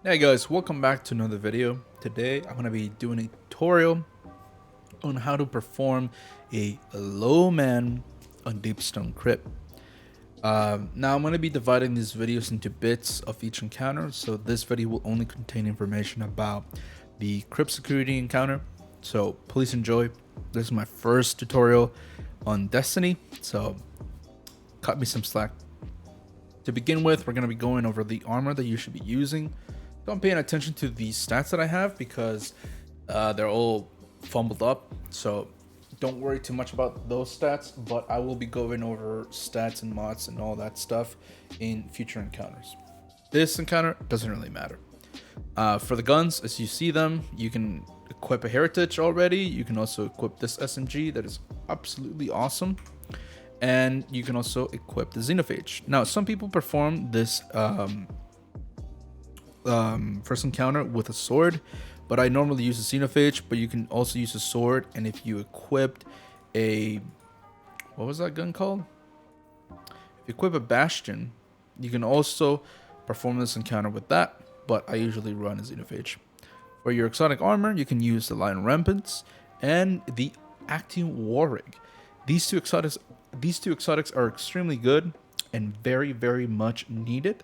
Hey guys, welcome back to another video. Today I'm going to be doing a tutorial on how to perform a low man on Deepstone Crypt. Now I'm going to be dividing these videos into bits of each encounter, so this video will only contain information about the crypt security encounter. So please enjoy. This is my first tutorial on Destiny, so cut me some slack. To begin with, we're going to be going over the armor that you should be using. Don't pay attention to the stats that I have because they're all fumbled up, so don't worry too much about those stats, but I will be going over stats and mods and all that stuff in future encounters. This encounter doesn't really matter. For the guns, as you see them, you can equip a heritage already. You can also equip this SMG that is absolutely awesome, and you can also equip the Xenophage. Now some people perform this first encounter with a sword, but I normally use a Xenophage, but you can also use a sword. And if you equipped a, what was that gun called? If you equip a Bastion, you can also perform this encounter with that, but I usually run a Xenophage. For your exotic armor, you can use the Lion Rampants and the Acting Warrig. These two exotics are extremely good and very much needed.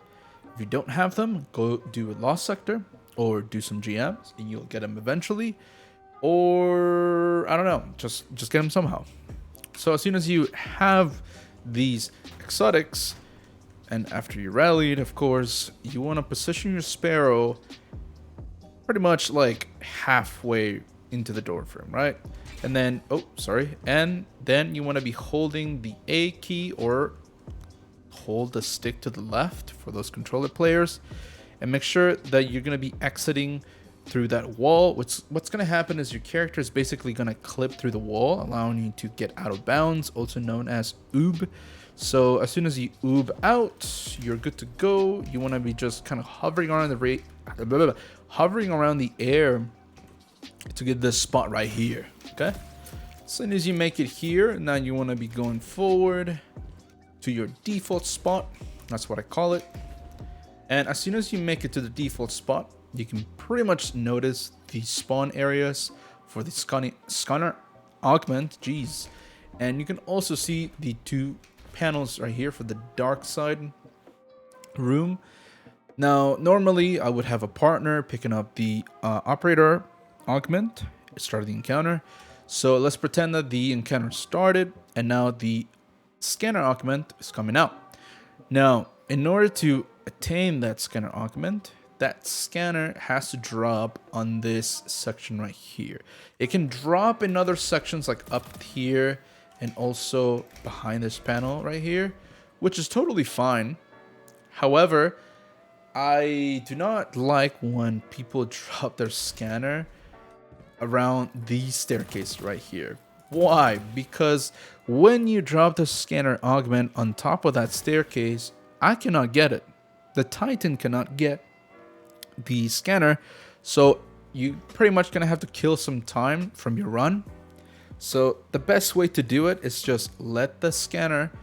If you don't have them, go do a Lost Sector or do some GMs and you'll get them eventually. Or I don't know, just get them somehow. So as soon as you have these exotics, and after you rallied, of course, you want to position your Sparrow pretty much like halfway into the door frame, right? And then, and then you want to be holding the A key or hold the stick to the left for those controller players, and make sure that you're going to be exiting through that wall. What's going to happen is your character is basically going to clip through the wall, allowing you to get out of bounds, also known as oob. So as soon as you oob out, you're good to go. You want to be just kind of hovering around the air to get this spot right here. Okay, as soon as you make it here, now you want to be going forward to your default spot. That's what I call it. And as soon as you make it to the default spot, you can pretty much notice the spawn areas for the scanner augment. Jeez. And you can also see the two panels right here for the dark side room. Now normally I would have a partner picking up the operator augment at start of the encounter. So let's pretend that the encounter started and now the scanner augment is coming out. Now in order to attain that scanner augment, that scanner has to drop on this section right here. It can drop in other sections like up here and also behind this panel right here, which is totally fine. However, I do not like when people drop their scanner around the staircase right here. Why? Because when you drop the scanner augment on top of that staircase, I cannot get it. The Titan cannot get the scanner, so you pretty much gonna have to kill some time from your run. So the best way to do it is just let the scanner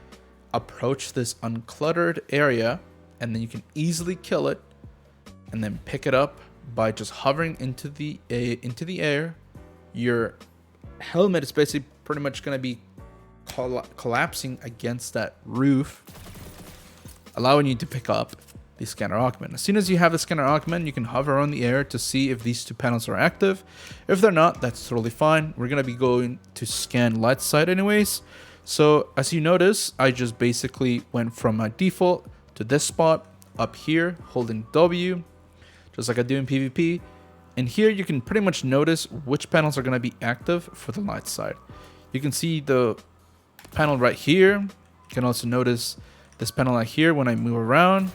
approach this uncluttered area, and then you can easily kill it and then pick it up by just hovering into the air. Your helmet is basically pretty much going to be collapsing against that roof, allowing you to pick up the scanner augment. As soon as you have the scanner augment, you can hover on the air to see if these two panels are active. If they're not, that's totally fine. We're going to be going to scan light side anyways. So as you notice, I just basically went from my default to this spot up here, holding W, just like I do in PvP. And here you can pretty much notice which panels are going to be active for the light side. You can see the panel right here. You can also notice this panel right here when I move around.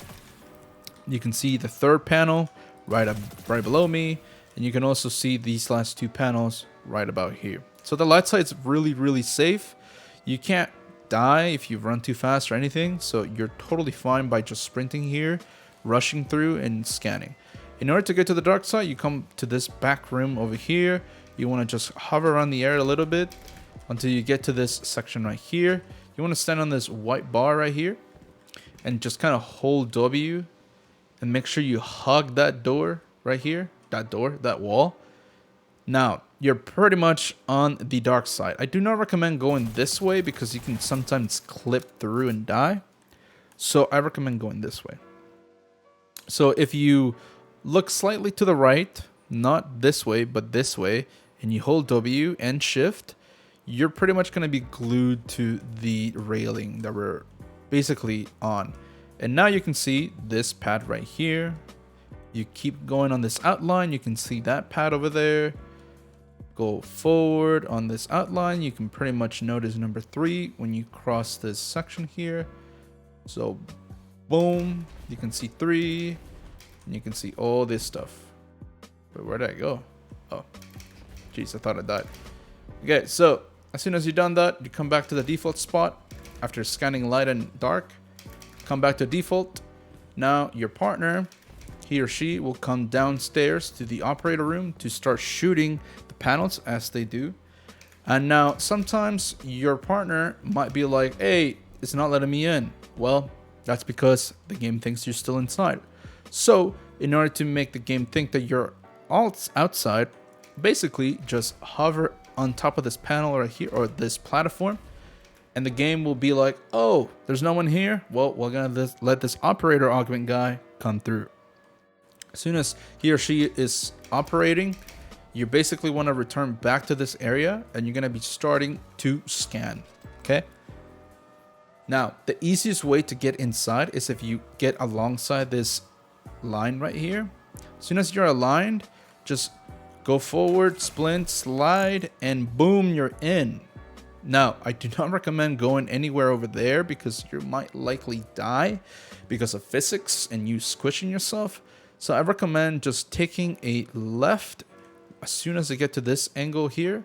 You can see the third panel right below me. And you can also see these last two panels right about here. So the light side is really safe. You can't die if you run too fast or anything. So you're totally fine by just sprinting here, rushing through and scanning. In order to get to the dark side, you come to this back room over here. You want to just hover around the air a little bit until you get to this section right here. You want to stand on this white bar right here and just kind of hold W and make sure you hug that door right here, that wall. Now, you're pretty much on the dark side. I do not recommend going this way because you can sometimes clip through and die. So I recommend going this way. So if you look slightly to the right, not this way, but this way, and you hold W and shift, you're pretty much going to be glued to the railing that we're basically on. And now you can see this pad right here. You keep going on this outline, you can see that pad over there. Go forward on this outline, you can pretty much notice number 3 when you cross this section here. So boom, you can see 3, and you can see all this stuff. But where did I go? Oh, jeez, I thought I died. Okay, so as soon as you've done that, you come back to the default spot after scanning light and dark. Come back to default. Now your partner, he or she, will come downstairs to the operator room to start shooting the panels as they do. And now sometimes your partner might be like, hey, it's not letting me in. Well, that's because the game thinks you're still inside. So in order to make the game think that you're outside, basically just hover on top of this panel right here, or this platform, and the game will be like, oh, there's no one here. Well, we're gonna let this operator augment guy come through. As soon as he or she is operating, you basically want to return back to this area, and you're gonna be starting to scan. Okay. Now, the easiest way to get inside is if you get alongside this line right here. As soon as you're aligned, just go forward, splint, slide, and boom, you're in. Now, I do not recommend going anywhere over there because you might likely die because of physics and you squishing yourself. So I recommend just taking a left as soon as I get to this angle here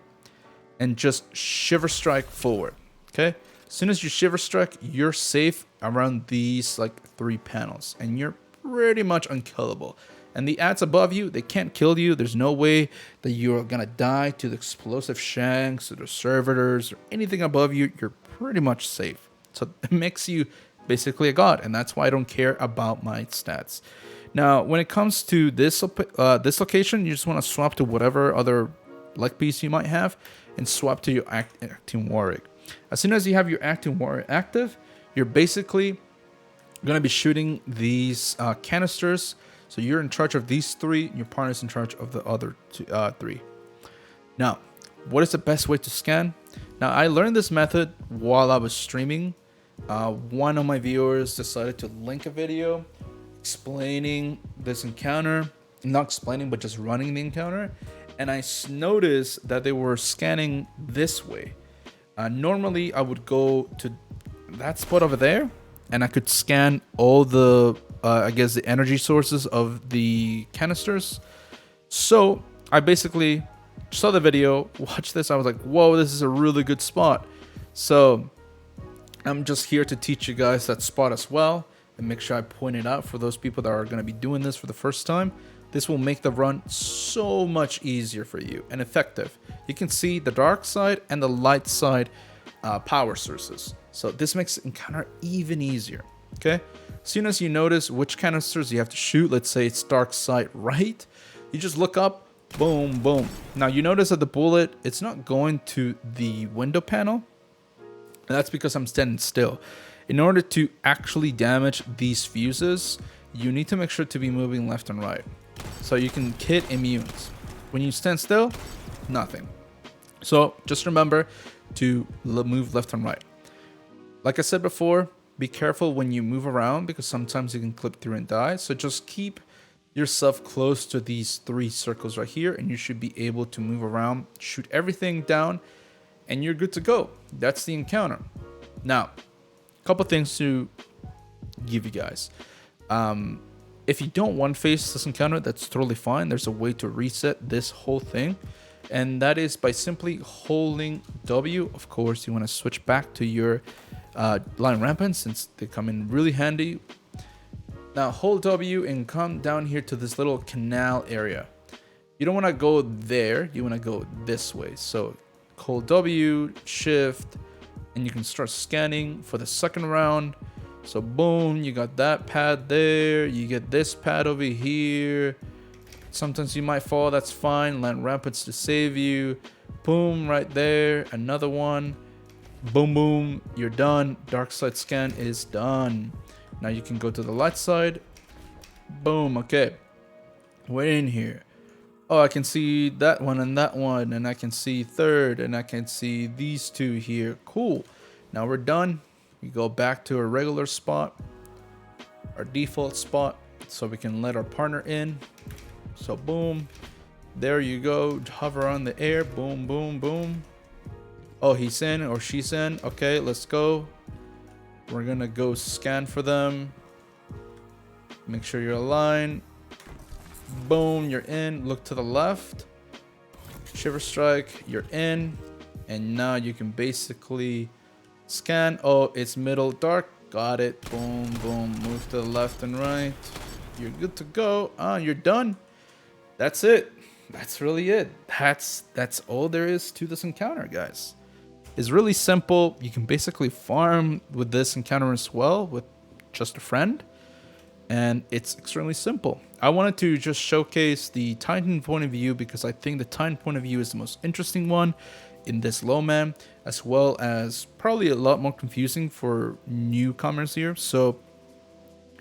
and just shiver strike forward. Okay. As soon as you shiver strike, you're safe around these like 3 panels and you're pretty much unkillable. And the ads above you, they can't kill you. There's no way that you're gonna die to the explosive shanks or the servitors or anything above you. You're pretty much safe. So it makes you basically a god, and that's why I don't care about my stats. Now, when it comes to this location, you just want to swap to whatever other leg piece you might have and swap to your acting warrior. As soon as you have your acting warrior active, you're basically gonna be shooting these canisters. So you're in charge of these 3, your partner's in charge of the other 3. Now, what is the best way to scan? Now, I learned this method while I was streaming. One of my viewers decided to link a video explaining this encounter. Not explaining, but just running the encounter. And I noticed that they were scanning this way. Normally, I would go to that spot over there, and I could scan all the I guess the energy sources of the canisters. So I basically saw the video, watched this, I was like, whoa, this is a really good spot. So I'm just here to teach you guys that spot as well, and make sure I point it out for those people that are going to be doing this for the first time. This will make the run so much easier for you and effective. You can see the dark side and the light side power sources. So this makes the encounter even easier. Okay. As soon as you notice which canisters you have to shoot, let's say it's dark side right, you just look up, boom, boom. Now you notice that the bullet, it's not going to the window panel. And that's because I'm standing still. In order to actually damage these fuses, you need to make sure to be moving left and right. So you can hit immunes. When you stand still, nothing. So just remember to move left and right. Like I said before, be careful when you move around because sometimes you can clip through and die. So just keep yourself close to these 3 circles right here and you should be able to move around, shoot everything down, and you're good to go. That's the encounter. Now, a couple things to give you guys. If you don't one face this encounter, that's totally fine. There's a way to reset this whole thing, and that is by simply holding W. Of course, you want to switch back to your line rampant since they come in really handy. Now hold W and come down here to this little canal area. You don't want to go there, you want to go this way. So hold W, shift, and you can start scanning for the second round. So boom, you got that pad there. You get this pad over here. Sometimes you might fall, that's fine. Land rapids to save you. Boom, right there. Another one. Boom, boom, you're done. Dark side scan is done. Now you can go to the light side. Boom, okay. We're in here. Oh, I can see that one, and I can see third, and I can see these two here. Cool. Now we're done. We go back to our regular spot, our default spot, so we can let our partner in. So boom, there you go. Hover on the air. Boom, boom, boom. Oh, he's in or she's in. Okay, let's go. We're gonna go scan for them. Make sure you're aligned. Boom, you're in. Look to the left. Shiver strike, you're in. And now you can basically scan. Oh, it's middle dark. Got it. Boom, boom. Move to the left and right. You're good to go. You're done. That's it. That's really it. That's all there is to this encounter, guys. It's really simple. You can basically farm with this encounter as well with just a friend. And it's extremely simple. I wanted to just showcase the Titan point of view because I think the Titan point of view is the most interesting one in this low man, as well as probably a lot more confusing for newcomers here. So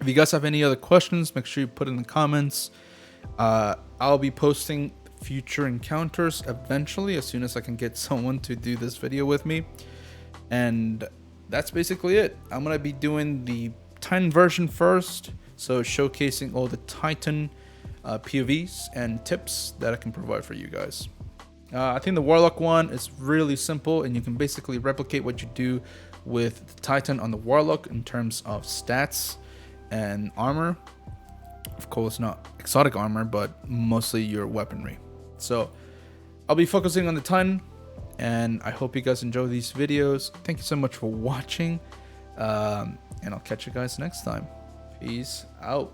if you guys have any other questions, make sure you put it in the comments. I'll be posting future encounters eventually as soon as I can get someone to do this video with me. And that's basically it. I'm gonna be doing the Titan version first, so showcasing all the Titan POVs and tips that I can provide for you guys. I think the Warlock one is really simple, and you can basically replicate what you do with the Titan on the Warlock in terms of stats and armor. Of course, not exotic armor, but mostly your weaponry. So I'll be focusing on the Titan, and I hope you guys enjoy these videos. Thank you so much for watching, and I'll catch you guys next time. Peace out.